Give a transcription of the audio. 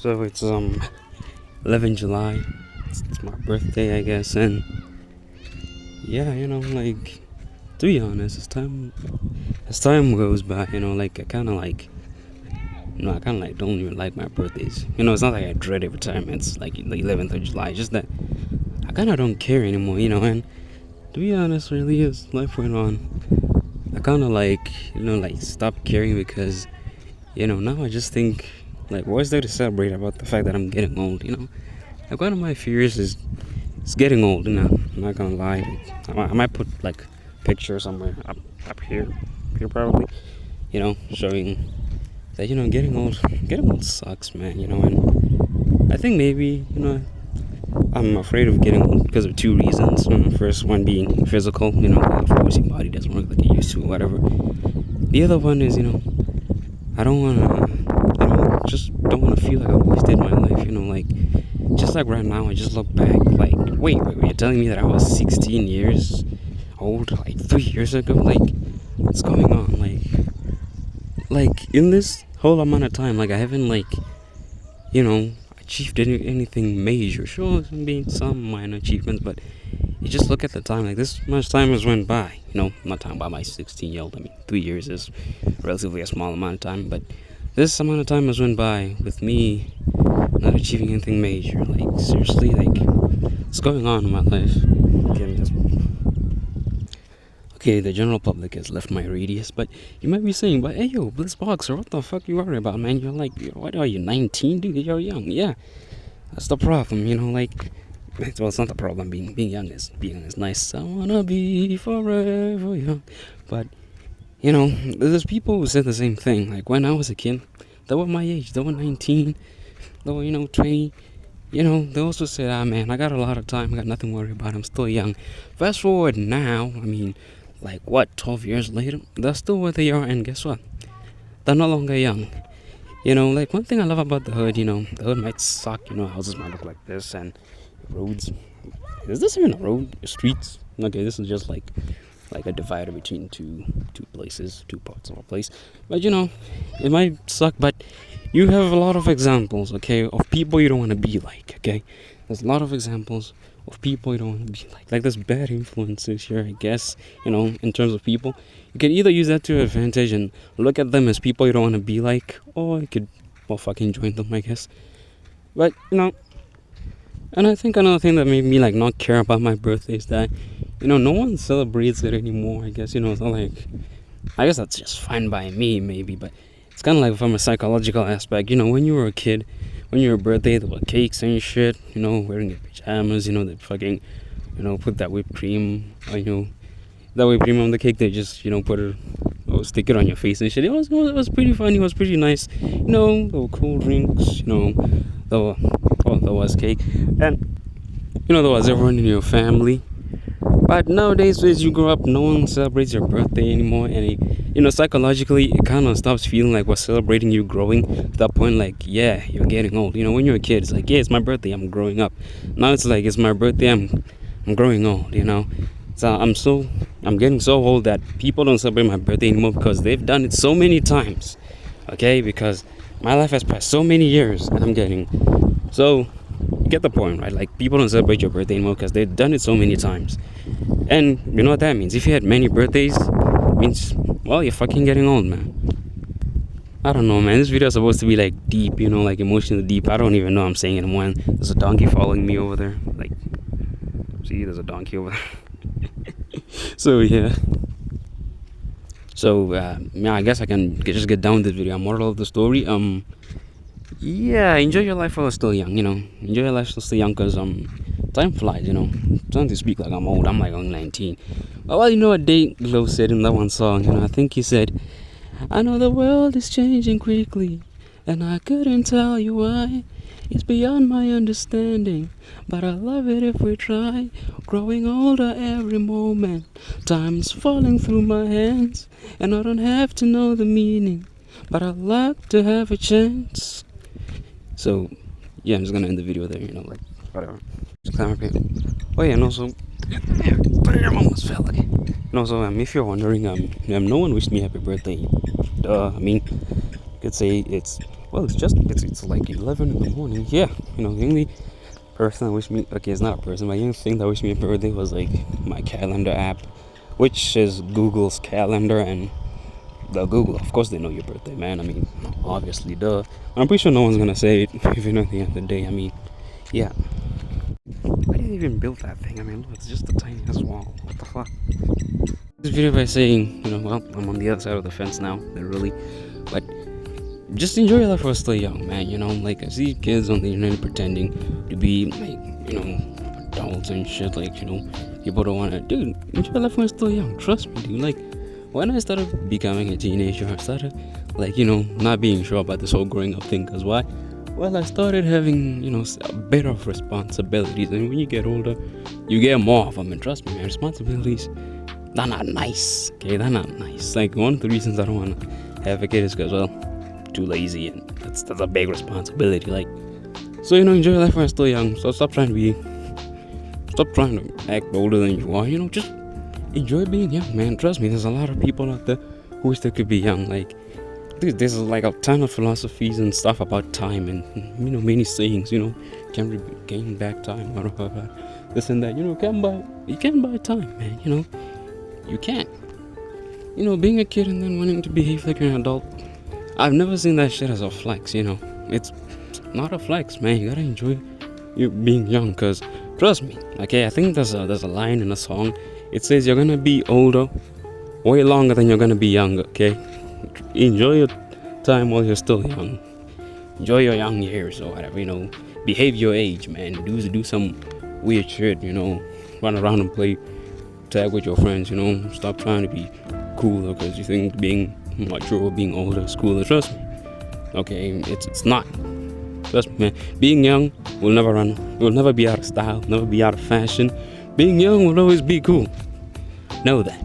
So it's 11 July. It's my birthday, I guess, and yeah, like, to be honest, as time goes by, like I kind of like, I kind of like don't even like my birthdays. It's not like I dread every time it's like the 11th of July. Just that I kind of don't care anymore. And to be honest, really, as life went on, I kind of like, like stopped caring because, now I just think, like, what's there to celebrate about the fact that I'm getting old? Like, one of my fears is it's getting old. I'm not gonna lie. I might put like picture somewhere up here probably. Showing that getting old sucks, man. And I think maybe I'm afraid of getting old because of two reasons. First one being physical. Of course your body doesn't work like it used to, or whatever. The other one is I don't wanna. Just don't want to feel like I wasted my life, like, just like right now, I just look back, like, wait, you're telling me that I was 16 years old, like, 3 years ago? Like, what's going on? Like, in this whole amount of time, like, I haven't, like, achieved anything major. Sure, there's been some minor achievements, but you just look at the time, like, this much time has went by, I'm not talking about my 16-year-old, 3 years is relatively a small amount of time, but this amount of time has went by with me not achieving anything major. Like, seriously, like, what's going on in my life? Okay, the general public has left my radius, but you might be saying, but hey, yo, Blitzboxer, what the fuck you worry about, man? You're like, what are you, 19, dude? You're young. Yeah, that's the problem, like, well, it's not the problem. Being young is nice. I wanna be forever young, but there's people who said the same thing. Like, when I was a kid, they were my age. They were 19. They were, 20. They also said, man, I got a lot of time. I got nothing to worry about. I'm still young. Fast forward now, like, 12 years later, they're still where they are. And guess what? They're no longer young. Like, one thing I love about the hood, the hood might suck. Houses might look like this. And roads. Is this even a road? Streets? Okay, this is just like a divider between two places, two parts of a place. But it might suck, but you have a lot of examples, okay, of people you don't want to be like, okay? There's a lot of examples of people you don't want to be like. Like, there's bad influences here, I guess, in terms of people. You can either use that to your advantage and look at them as people you don't want to be like, or you could, fucking join them, I guess. But, and I think another thing that made me, like, not care about my birthday is that, no one celebrates it anymore, I guess. It's not like, I guess that's just fine by me, maybe, but it's kind of like from a psychological aspect. When you were a kid, when you were a birthday, there were cakes and shit, wearing your pajamas, they fucking, put that whipped cream, that whipped cream on the cake, they just, put it, or stick it on your face and shit. It was pretty funny, it was pretty nice, there were cool drinks, there was cake, and, there was everyone in your family. But nowadays, as you grow up, no one celebrates your birthday anymore, and psychologically, it kind of stops feeling like we're celebrating you growing to that point. Like, yeah, you're getting old. When you're a kid, it's like, yeah, it's my birthday, I'm growing up. Now it's like, it's my birthday, I'm growing old. So I'm getting so old that people don't celebrate my birthday anymore because they've done it so many times. Okay, because my life has passed so many years, and I'm getting so. You get the point, right? Like, people don't celebrate your birthday anymore because they've done it so many times. And you know what that means? If you had many birthdays, it means, well, you're fucking getting old, man. I don't know, man. This video is supposed to be like deep, like emotionally deep. I don't even know I'm saying it in one. There's a donkey following me over there. Like, see, there's a donkey over there. So, yeah. So, I guess I can just get down with this video. Moral of the story, yeah, enjoy your life while you're still young, Enjoy your life while you're still young because, time flies, I'm trying to speak like I'm old. I'm like only 19. Well, what Dave Glow said in that one song, I think he said, I know the world is changing quickly, and I couldn't tell you why. It's beyond my understanding, but I love it if we try. Growing older every moment, time's falling through my hands, and I don't have to know the meaning, but I'd like to have a chance. So, yeah, I'm just gonna end the video there, like, whatever. Just climb up here. Oh, yeah, and also, damn, almost fell, okay. And also, if you're wondering, no one wished me happy birthday. Duh, you could say it's Well, it's like 11 in the morning. Yeah, the only person that wished me, okay, it's not a person, but the only thing that wished me a birthday was like my calendar app, which is Google's calendar. And the Google, of course, they know your birthday, man. I mean, obviously, duh. I'm pretty sure no one's gonna say it, even at the end of the day. I mean, yeah. Why did they even build that thing? I mean, look, it's just the tiniest wall. What the fuck? This video by saying, well, I'm on the other side of the fence now, literally. But just enjoy your life while still young, man. Like I see kids on the internet pretending to be like, adults and shit. Like, people don't wanna, dude, enjoy your life while still young. Trust me, dude. Like, when I started becoming a teenager, I started, like, not being sure about this whole growing up thing. Cause why? Well, I started having, a bit of responsibilities, and when you get older, you get more of them. And trust me, man, responsibilities, they're not nice. Okay, they're not nice. Like, one of the reasons I don't want to have a kid is because, well, too lazy, and that's a big responsibility. Like, so enjoy your life while you're still young. So stop trying to act older than you are. Just enjoy being young, man. Trust me, there's a lot of people out there who wish they could be young. Like, there's like a ton of philosophies and stuff about time, and many sayings. Can't gain back time, or this and that. You can't buy time, man. You can't. Being a kid and then wanting to behave like an adult, I've never seen that shit as a flex. It's not a flex, man. You gotta enjoy you being young, cause trust me. Okay, I think there's a line in a song. It says you're gonna be older way longer than you're gonna be younger. Okay, enjoy your time while you're still young. Enjoy your young years or whatever. Behave your age, man. Do some weird shit. Run around and play tag with your friends. Stop trying to be cooler because you think being mature or being older is cooler. Trust me. Okay, it's not. Trust me, man. Being young will never run. Will never be out of style. Never be out of fashion. Being young will always be cool. Know that.